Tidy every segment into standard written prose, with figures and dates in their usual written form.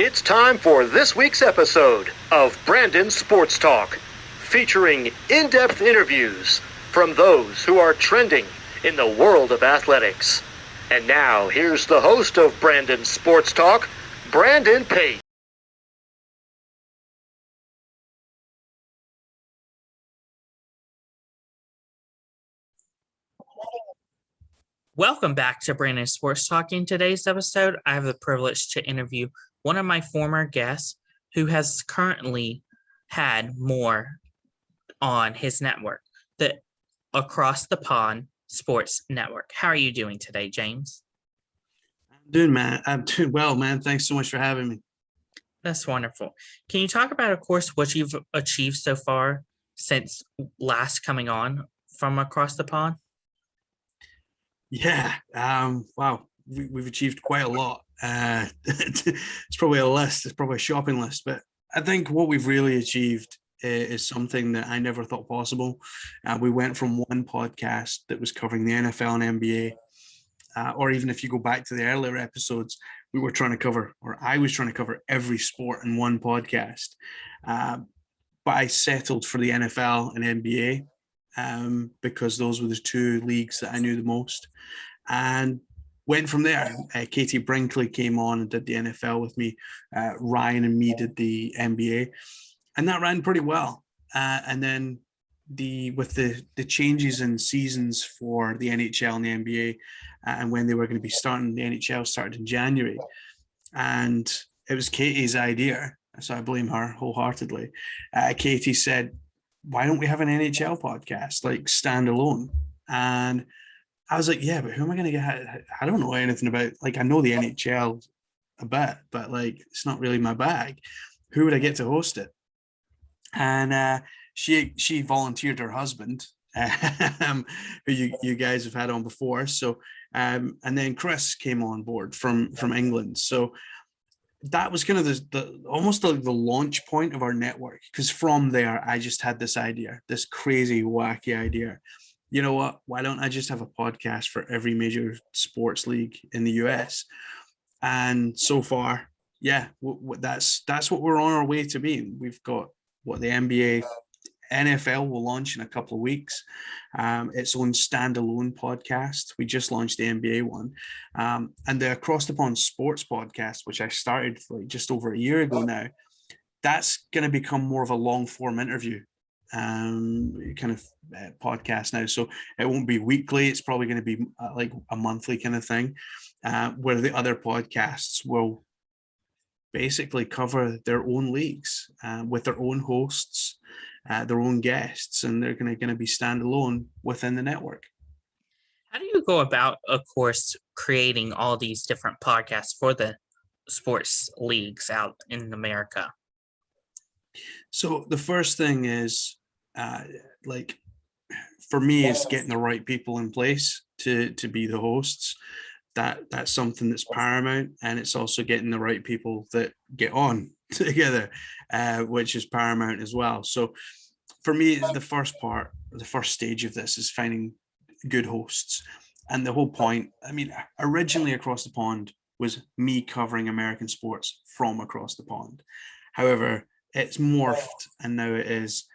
It's time for this week's episode of Brandon Sports Talk, featuring in-depth interviews from those who are trending in the world of athletics. And now, here's the host of Brandon Sports Talk, Brandon Pate. Welcome back to Brandon Sports Talk. In today's episode, I have the privilege to interview one of my former guests who has currently had more on his network, the Across the Pond Sports Network. How are you doing today, James? I'm doing well, man. Thanks so much for having me. That's wonderful. Can you talk about, of course, what you've achieved so far since last coming on from Across the Pond? Yeah. Wow. We've achieved quite a lot. It's probably a list. It's probably a shopping list. But I think what we've really achieved is something that I never thought possible. We went from one podcast that was covering the NFL and NBA, or even if you go back to the earlier episodes, I was trying to cover every sport in one podcast. But I settled for the NFL and NBA. Because those were the two leagues that I knew the most, and went from there. Katie Brinkley came on and did the NFL with me. Ryan and me did the NBA, and that ran pretty well. And then with the changes in seasons for the NHL and the NBA, and when they were going to be starting, the NHL started in January, and it was Katie's idea, so I blame her wholeheartedly. Katie said, why don't we have an NHL podcast, like standalone? And I was like, yeah, but who am I going to get? I don't know anything about, like, I know the NHL a bit, but like, it's not really my bag. Who would I get to host it? And she volunteered her husband, who you guys have had on before. So, and then Chris came on board from England. So that was kind of the almost like the launch point of our network, because from there I just had this idea, this crazy wacky idea. You know what, why don't I just have a podcast for every major sports league in the US? And so far, yeah, that's what we're on our way to being. We've got the NBA, NFL will launch in a couple of weeks. Its own standalone podcast. We just launched the NBA one. And the Across the Pond Sports podcast, which I started like just over a year ago now, that's going to become more of a long form interview kind of podcast now. So it won't be weekly. It's probably going to be like a monthly kind of thing, where the other podcasts will basically cover their own leagues with their own hosts, their own guests, and they're going to be standalone within the network. How do you go about, of course, creating all these different podcasts for the sports leagues out in America? So the first thing is, for me, is getting the right people in place to be the hosts. That's something that's paramount, and it's also getting the right people that get on together, which is paramount as well. So for me, the first stage of this is finding good hosts. And the whole point, I mean, originally Across the Pond was me covering American sports from across the pond. However, it's morphed, and now it is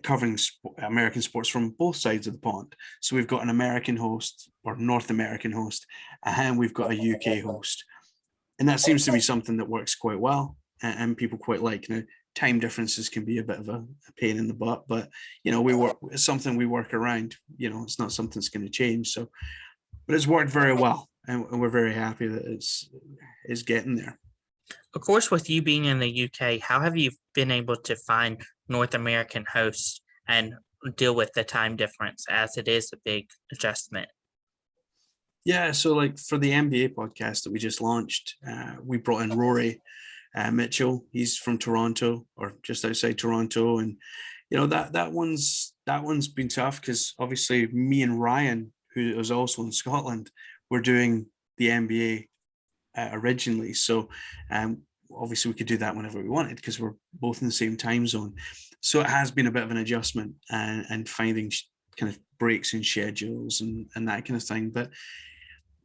covering American sports from both sides of the pond. So we've got an American host, or North American host, and we've got a UK host. And that seems to be something that works quite well, and people quite like. Now, time differences can be a bit of a pain in the butt, but it's something we work around. It's not something that's going to change. So, but it's worked very well, and we're very happy that it's getting there. Of course, with you being in the UK, how have you been able to find North American hosts and deal with the time difference, as it is a big adjustment? Yeah, so like for the NBA podcast that we just launched, we brought in Rory Mitchell. He's from Toronto, or just outside Toronto, and that one's been tough, because obviously me and Ryan, who was also in Scotland, were doing the NBA originally. So obviously we could do that whenever we wanted, because we're both in the same time zone. So it has been a bit of an adjustment, and finding kind of breaks in schedules and that kind of thing. But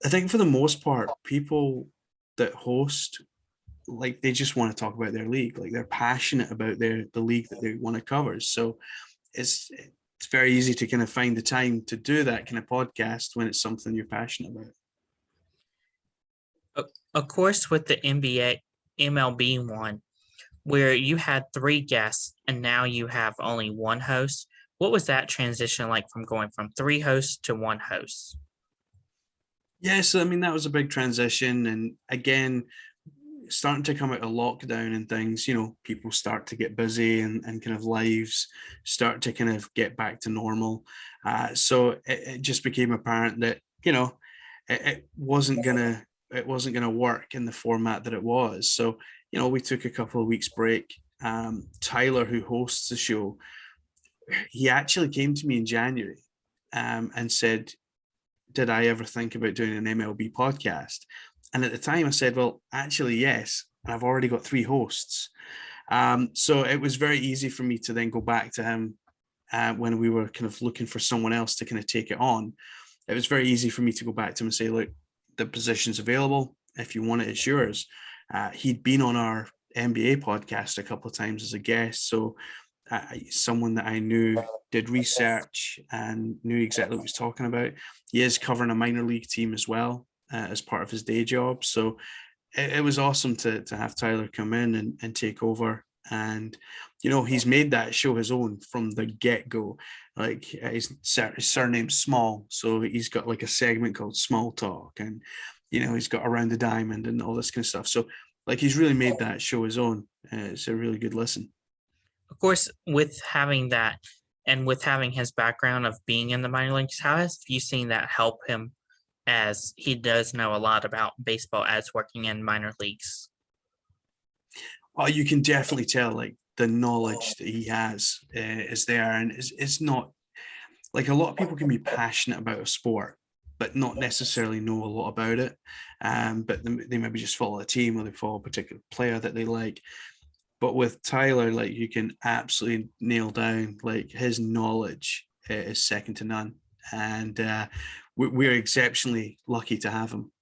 I think for the most part, people that host like they just want to talk about their league. Like they're passionate about the league that they want to cover. So it's very easy to kind of find the time to do that kind of podcast when it's something you're passionate about. Of course, with the NBA, MLB one, where you had 3 guests and now you have only 1 host. What was that transition like from going from 3 hosts to 1 host? Yeah, so I mean, that was a big transition. And again, starting to come out of lockdown and things, people start to get busy and kind of lives start to kind of get back to normal. So it just became apparent that, it wasn't gonna work in the format that it was. So, we took a couple of weeks break. Tyler, who hosts the show, he actually came to me in January and said, did I ever think about doing an MLB podcast? And at the time I said, well, actually, yes. And I've already got 3 hosts. So it was very easy for me to then go back to him when we were kind of looking for someone else to kind of take it on. It was very easy for me to go back to him and say, look, the position's available. If you want it, it's yours. He'd been on our NBA podcast a couple of times as a guest. So someone that I knew did research and knew exactly what he was talking about. He is covering a minor league team as well as part of his day job. So it was awesome to have Tyler come in and take over. And, he's made that show his own from the get-go. Like his surname's Small. So he's got like a segment called Small Talk. And, he's got Around the Diamond and all this kind of stuff. So like he's really made that show his own. It's a really good listen. Of course, with having that and with having his background of being in the minor leagues, how have you seen that help him, as he does know a lot about baseball as working in minor leagues? Oh, you can definitely tell like the knowledge that he has is there. And it's not like a lot of people can be passionate about a sport, but not necessarily know a lot about it. But they maybe just follow a team or they follow a particular player that they like. But with Tyler, like you can absolutely nail down like his knowledge is second to none. And we're exceptionally lucky to have him.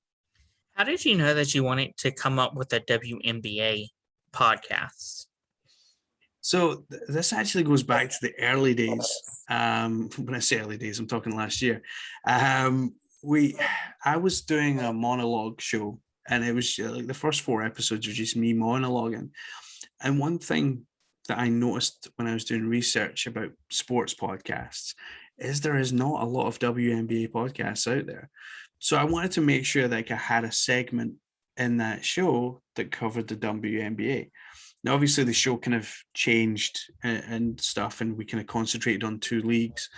How did you know that you wanted to come up with a WNBA podcast? So this actually goes back to the early days. When I say early days, I'm talking last year. I was doing a monologue show, and it was like the first 4 episodes were just me monologuing. And one thing that I noticed when I was doing research about sports podcasts is there is not a lot of WNBA podcasts out there. So I wanted to make sure that I had a segment in that show that covered the WNBA. Now, obviously, the show kind of changed and stuff, and we kind of concentrated on 2 leagues.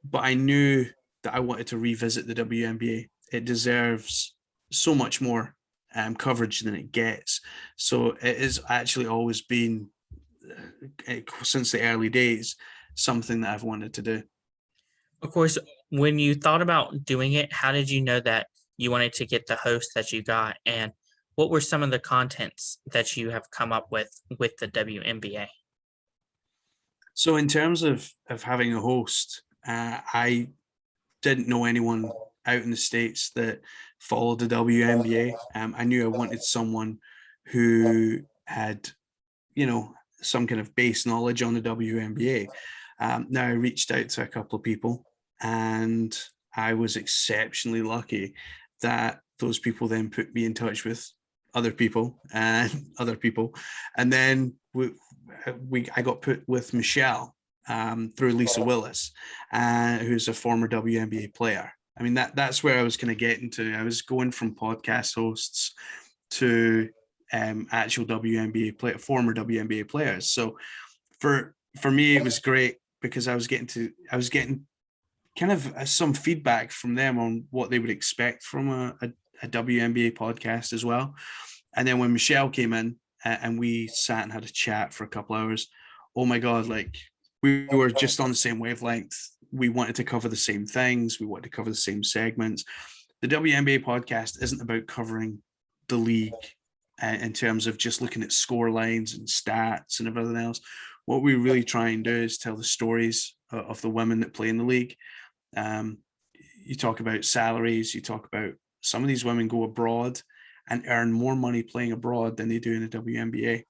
But I knew that I wanted to revisit the WNBA. It deserves so much more coverage than it gets. So it has actually always been, since the early days, something that I've wanted to do. Of course, when you thought about doing it, how did you know that you wanted to get the host that you got? And what were some of the contents that you have come up with the WNBA? So in terms of having a host, I didn't know anyone out in the States that followed the WNBA. I knew I wanted someone who had, some kind of base knowledge on the WNBA. Now I reached out to a couple of people, and I was exceptionally lucky that those people then put me in touch with other people, and then I got put with Michelle through Lisa Willis, who's a former WNBA player. I mean, that's where I was kind of getting to. I was going from podcast hosts to actual former WNBA players. So for me, it was great because I was getting kind of some feedback from them on what they would expect from a WNBA podcast as well. And then when Michelle came in and we sat and had a chat for a couple hours, oh my God, like we were just on the same wavelength. We wanted to cover the same things. We wanted to cover the same segments. The WNBA podcast isn't about covering the league in terms of just looking at score lines and stats and everything else. What we really try and do is tell the stories of the women that play in the league. You talk about salaries, you talk about some of these women go abroad and earn more money playing abroad than they do in the WNBA.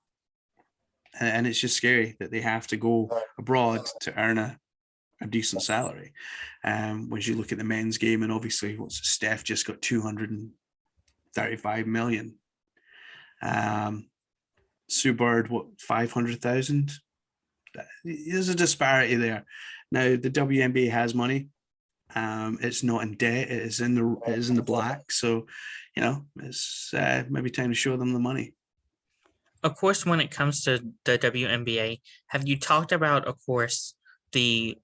And it's just scary that they have to go abroad to earn a decent salary. When you look at the men's game, and obviously Steph just got 235 million. Sue Bird, 500,000? There's a disparity there. Now the WNBA has money. It's not in debt. It is in the black. So, it's maybe time to show them the money. Of course, when it comes to the WNBA, have you talked about, of course, the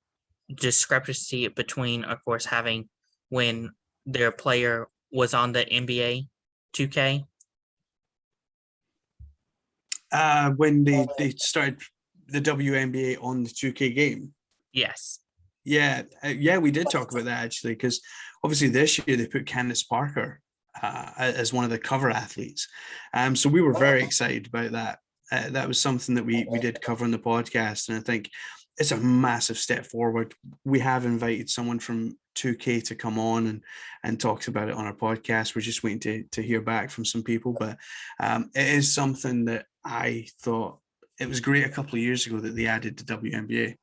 discrepancy between, of course, having when their player was on the NBA 2K? When they started the WNBA on the 2K game? Yes. Yeah, we did talk about that actually, because obviously this year they put Candace Parker as one of the cover athletes. So we were very excited about that. That was something that we did cover in the podcast, and I think it's a massive step forward. We have invited someone from 2K to come on and talks about it on our podcast. We're just waiting to hear back from some people, but it is something that I thought it was great a couple of years ago that they added the WNBA.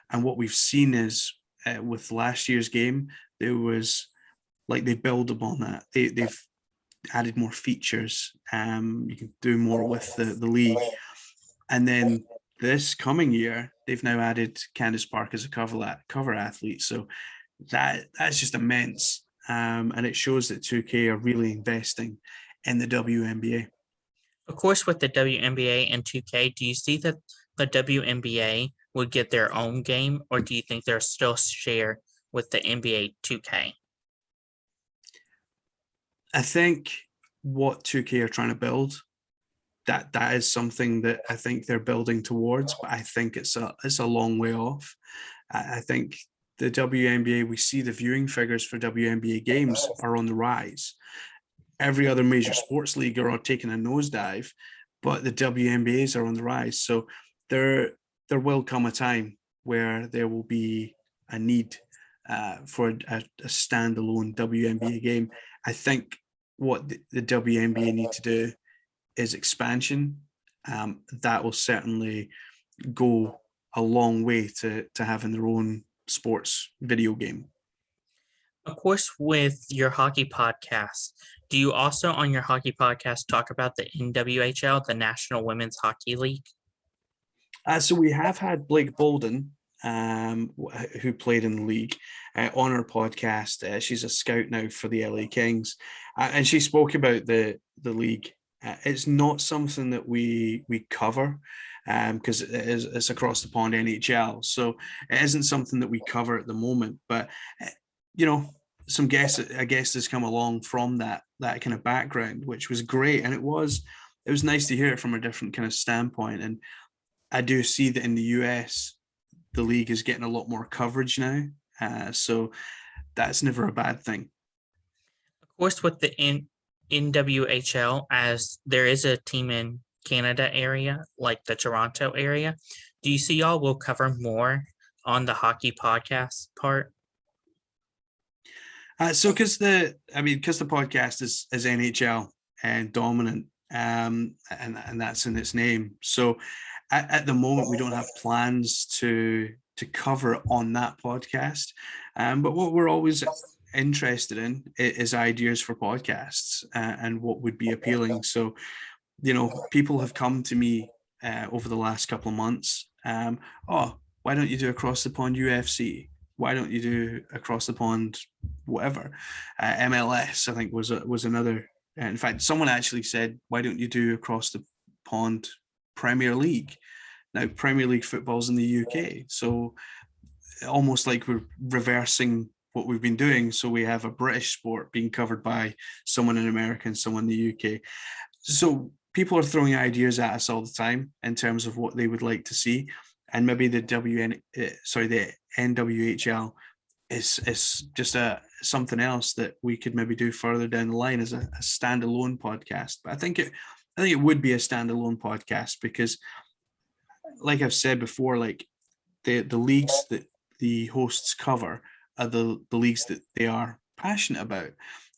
And what we've seen is with last year's game, there was they build upon that. They've added more features. You can do more with the league. And then this coming year, they've now added Candace Park as a cover athlete. So that's just immense. And it shows that 2K are really investing in the WNBA. Of course, with the WNBA and 2K, do you see that the WNBA would get their own game, or do you think they'll still share with the NBA 2K? I think what 2K are trying to build, that is something that I think they're building towards, but I think it's a long way off. I think the WNBA, we see the viewing figures for WNBA games are on the rise. Every other major sports league are all taking a nosedive, but the WNBAs are on the rise. So there will come a time where there will be a need for a standalone WNBA game. I think what the WNBA need to do is expansion. That will certainly go a long way to having their own sports video game. Of course, with your hockey podcast, do you also on your hockey podcast talk about the NWHL, the National Women's Hockey League? So we have had Blake Bolden, who played in the league, on our podcast. She's a scout now for the LA Kings, and she spoke about the league. It's not something that we cover because it's across the pond NHL, so it isn't something that we cover at the moment. But some guests has come along from that kind of background, which was great, and it was nice to hear it from a different kind of standpoint. And I do see that in the US, the league is getting a lot more coverage now, so that's never a bad thing. Of course, with the NWHL, as there is a team in Canada area, like the Toronto area, do you see y'all will cover more on the hockey podcast part? So because the podcast is NHL and dominant, and that's in its name. So at the moment, we don't have plans to cover on that podcast. But what we're always interested in is ideas for podcasts and what would be appealing. So, people have come to me over the last couple of months. Why don't you do Across the Pond UFC? Why don't you do Across the Pond whatever? MLS, I think, was another. In fact, someone actually said, why don't you do Across the Pond Premier League? Now, Premier League football's in the UK, so almost like we're reversing what we've been doing. So we have a British sport being covered by someone in America and someone in the UK. So people are throwing ideas at us all the time in terms of what they would like to see, and maybe the NWHL is just something else that we could maybe do further down the line as a standalone podcast. But I think it would be a standalone podcast because, like I've said before, like the leagues that the hosts cover are the leagues that they are passionate about.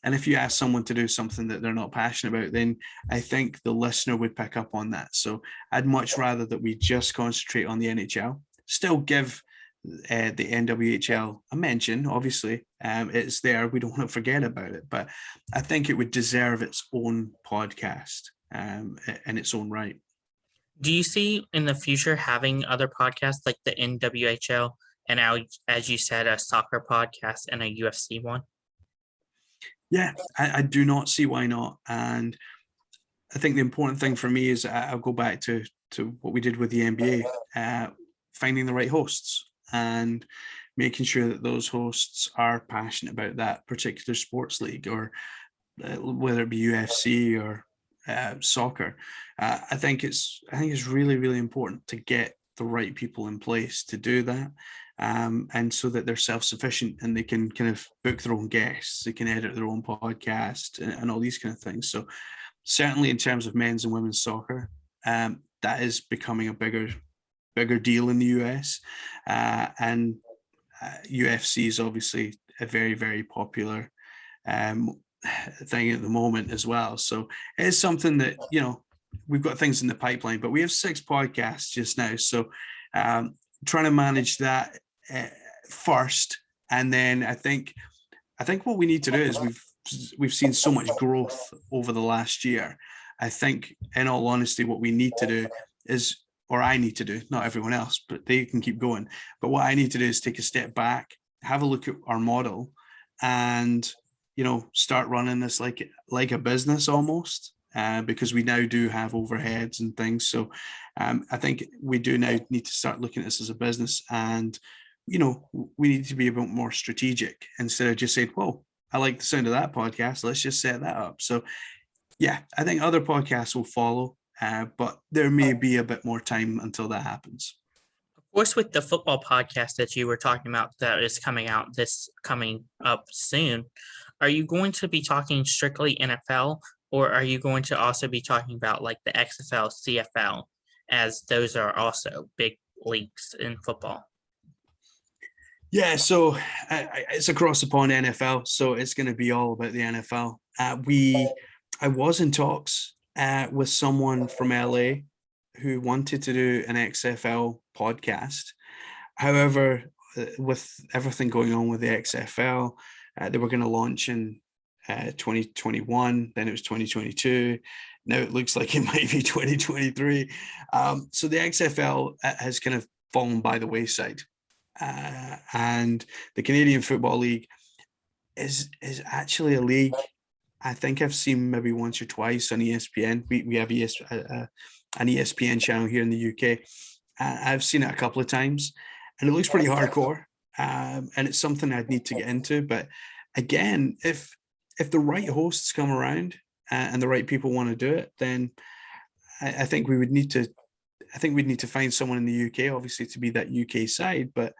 And if you ask someone to do something that they're not passionate about, then I think the listener would pick up on that. So I'd much rather that we just concentrate on the NHL, still give the NWHL a mention. Obviously, it's there. We don't want to forget about it, but I think it would deserve its own podcast in its own right. Do you see in the future having other podcasts like the NWHL and now, as you said, a soccer podcast and a UFC one? Yeah, I do not see why not. And I think the important thing for me is I'll go back to what we did with the NBA, finding the right hosts and making sure that those hosts are passionate about that particular sports league, or whether it be UFC or soccer. I think it's really, really important to get the right people in place to do that. And so that they're self-sufficient and they can kind of book their own guests, they can edit their own podcast and all these kind of things. So certainly in terms of men's and women's soccer, that is becoming a bigger deal in the US. And UFC is obviously a very, very popular thing at the moment as well. So it is something that, we've got things in the pipeline, but we have 6 podcasts just now. So trying to manage that first. And then I think what we need to do is we've seen so much growth over the last year. I think, in all honesty, what we need to do is, or I need to do, not everyone else, but they can keep going. But what I need to do is take a step back, have a look at our model, and start running this like a business almost, because we now do have overheads and things. So I think we do now need to start looking at this as a business, and we need to be a bit more strategic instead of just saying, "Whoa, I like the sound of that podcast. Let's just set that up." So yeah, I think other podcasts will follow, but there may be a bit more time until that happens. Of course, with the football podcast that you were talking about that is coming up soon, are you going to be talking strictly NFL, or are you going to also be talking about like the XFL, CFL, as those are also big leagues in football? Yeah, so it's across the pond NFL, so it's going to be all about the NFL. I was in talks with someone from LA who wanted to do an XFL podcast. However, with everything going on with the XFL, they were going to launch in 2021, then it was 2022. Now it looks like it might be 2023. So the XFL has kind of fallen by the wayside. And the Canadian Football League is actually a league I think I've seen maybe once or twice on ESPN. We have an ESPN channel here in the UK. I've seen it a couple of times, and it looks pretty hardcore. And it's something I'd need to get into. But again, if the right hosts come around and the right people want to do it, then I think we'd need to find someone in the UK, obviously, to be that UK side. But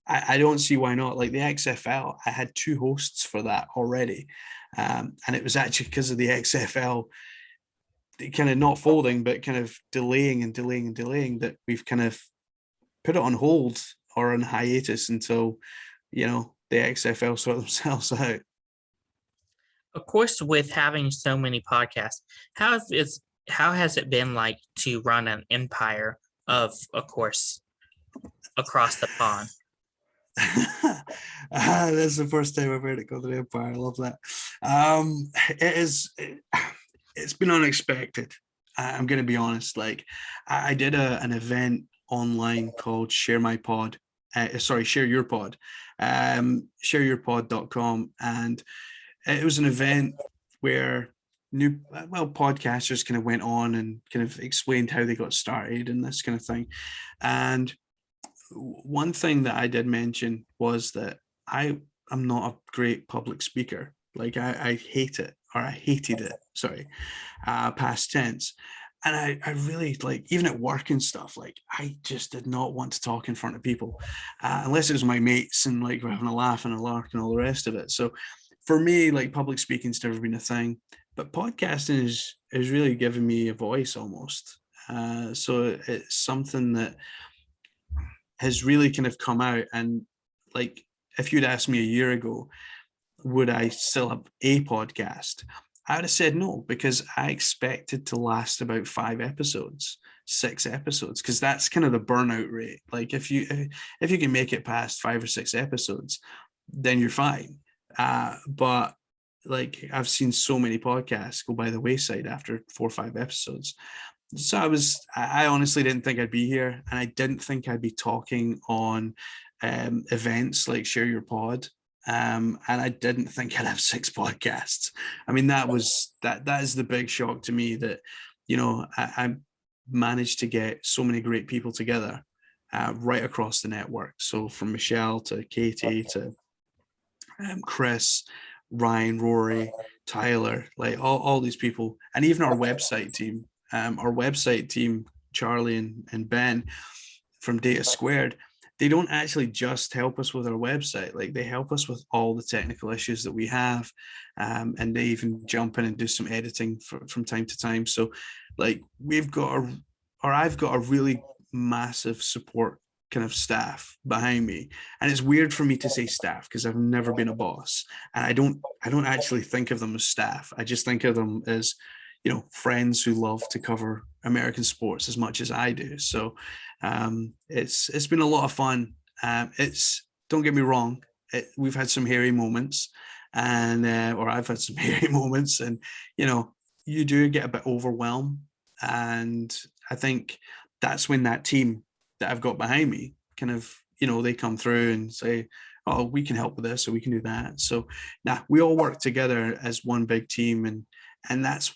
I don't see why not. Like the XFL, I had 2 hosts for that already. And it was actually because of the XFL kind of not folding, but kind of delaying that we've kind of put it on hold or on hiatus until, the XFL sort themselves out. Of course, with having so many podcasts, how has it been like to run an empire of course, across the pond? That's the first time I've heard it called an empire. I love that. It's been unexpected. I'm going to be honest. Like I did an event online called Share Your Pod, shareyourpod.com. And it was an event where podcasters kind of went on and kind of explained how they got started and this kind of thing. And one thing that I did mention was that I am not a great public speaker. Like I hate it, or I hated it, past tense. And I really, like, even at work and stuff, like I just did not want to talk in front of people unless it was my mates and like we're having a laugh and a lark and all the rest of it. So for me, like public speaking's never been a thing, but podcasting is really giving me a voice almost. So it's something that has really kind of come out. And like, if you'd asked me a year ago, would I still have a podcast? I would have said no, because I expected to last about 5 episodes, 6 episodes, because that's kind of the burnout rate. Like if you can make it past 5 or 6 episodes, then you're fine. But like I've seen so many podcasts go by the wayside after 4 or 5 episodes. So I honestly didn't think I'd be here, and I didn't think I'd be talking on events like Share Your Pod. And I didn't think I'd have 6 podcasts. I mean, that is the big shock to me, that, you know, I managed to get so many great people together right across the network. So from Michelle to Katie to Chris, Ryan, Rory, Tyler, like all these people, and even our website team, Charlie and Ben from Data Squared. They don't actually just help us with our website. Like, they help us with all the technical issues that we have. And they even jump in and do some editing from time to time. So like I've got a really massive support kind of staff behind me. And it's weird for me to say staff, because I've never been a boss. And I don't actually think of them as staff. I just think of them as, you know, friends who love to cover American sports as much as I do. So it's been a lot of fun. Don't get me wrong, we've had some hairy moments, and or I've had some hairy moments, and you know, you do get a bit overwhelmed. And I think that's when that team that I've got behind me kind of, you know, they come through and say, oh, we can help with this, or we can do that. So we all work together as one big team, and that's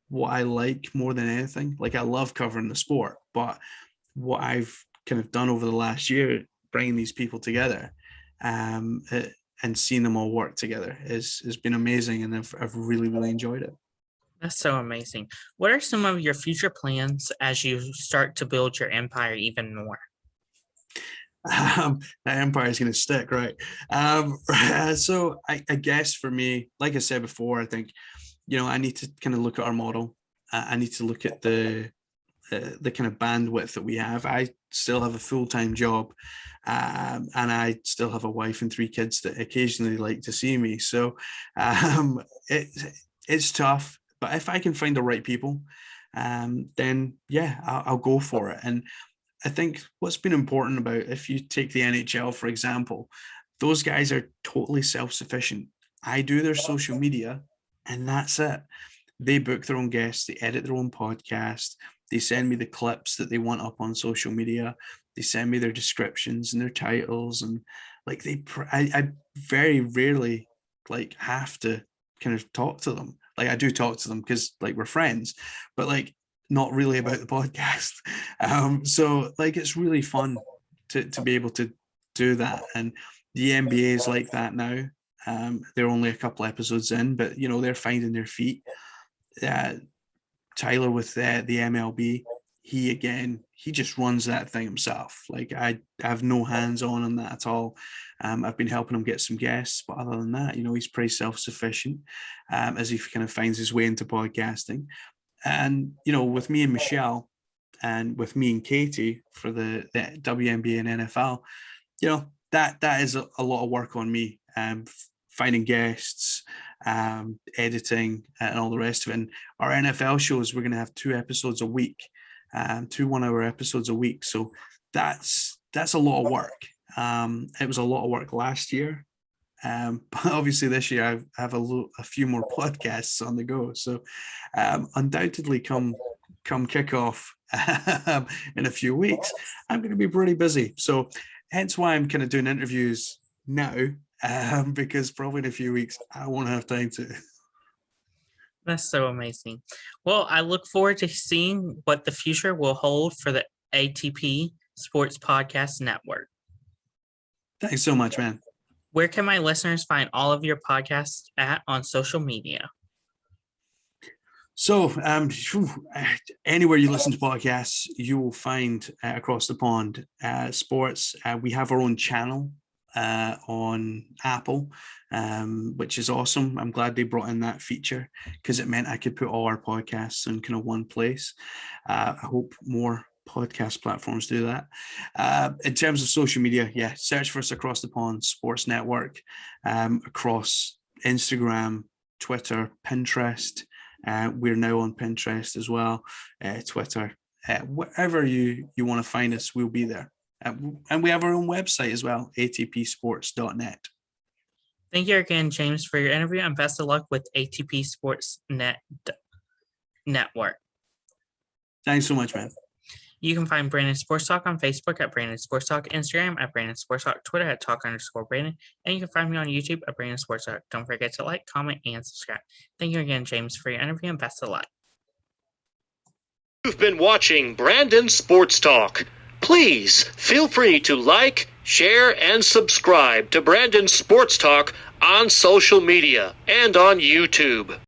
what I like more than anything. Like, I love covering the sport, but what I've kind of done over the last year, bringing these people together and seeing them all work together has been amazing, and I've really, really enjoyed it. That's so amazing. What are some of your future plans as you start to build your empire even more? That empire is going to stick, right? So I guess for me, like I said before, I think, you know, I need to kind of look at our model. I need to look at the kind of bandwidth that we have. I still have a full-time job, and I still have a wife and 3 kids that occasionally like to see me. So it's tough, but if I can find the right people, then yeah, I'll go for it. And I think what's been important about, if you take the NHL, for example, those guys are totally self-sufficient. I do their social media, and that's it. They book their own guests, they edit their own podcast, they send me the clips that they want up on social media, they send me their descriptions and their titles, and like I very rarely like have to kind of talk to them. Like, I do talk to them because like we're friends, but like not really about the podcast. So like it's really fun to be able to do that. And the NBA is like that now. They're only a couple episodes in, but you know, they're finding their feet. Tyler with the MLB, he just runs that thing himself. Like, I have no hands on that at all. I've been helping him get some guests, but other than that, you know, he's pretty self-sufficient as he kind of finds his way into podcasting. And you know, with me and Michelle, and with me and Katie for the WNBA and NFL, you know, that is a lot of work on me. Finding guests, editing, and all the rest of it. And our NFL shows, we're going to have 2 episodes a week, 2 1-hour episodes a week. So that's a lot of work. It was a lot of work last year, but obviously this year I have a few more podcasts on the go. So undoubtedly, come kickoff in a few weeks, I'm going to be pretty busy. So hence why I'm kind of doing interviews now. Because probably in a few weeks I won't have time to. That's so amazing. Well, I look forward to seeing what the future will hold for the ATP Sports Podcast Network. Thanks so much, man. Where can my listeners find all of your podcasts at on social media? So anywhere you listen to podcasts, you will find across the pond sports. We have our own channel on Apple, which is awesome. I'm glad they brought in that feature, because it meant I could put all our podcasts in kind of one place. I hope more podcast platforms do that. In terms of social media, search for us across the pond sports network, across Instagram, Twitter, Pinterest. We're now on Pinterest as well, Twitter. Wherever you want to find us, we'll be there. And we have our own website as well, atpsports.net. Thank you again, James, for your interview, and best of luck with ATP Sports Network. Thanks so much, man. You can find Brandon Sports Talk on Facebook at Brandon Sports Talk, Instagram at Brandon Sports Talk, Twitter at Talk_Brandon, and you can find me on YouTube at Brandon Sports Talk. Don't forget to like, comment, and subscribe. Thank you again, James, for your interview, and best of luck. You've been watching Brandon Sports Talk. Please feel free to like, share, and subscribe to Brandon Sports Talk on social media and on YouTube.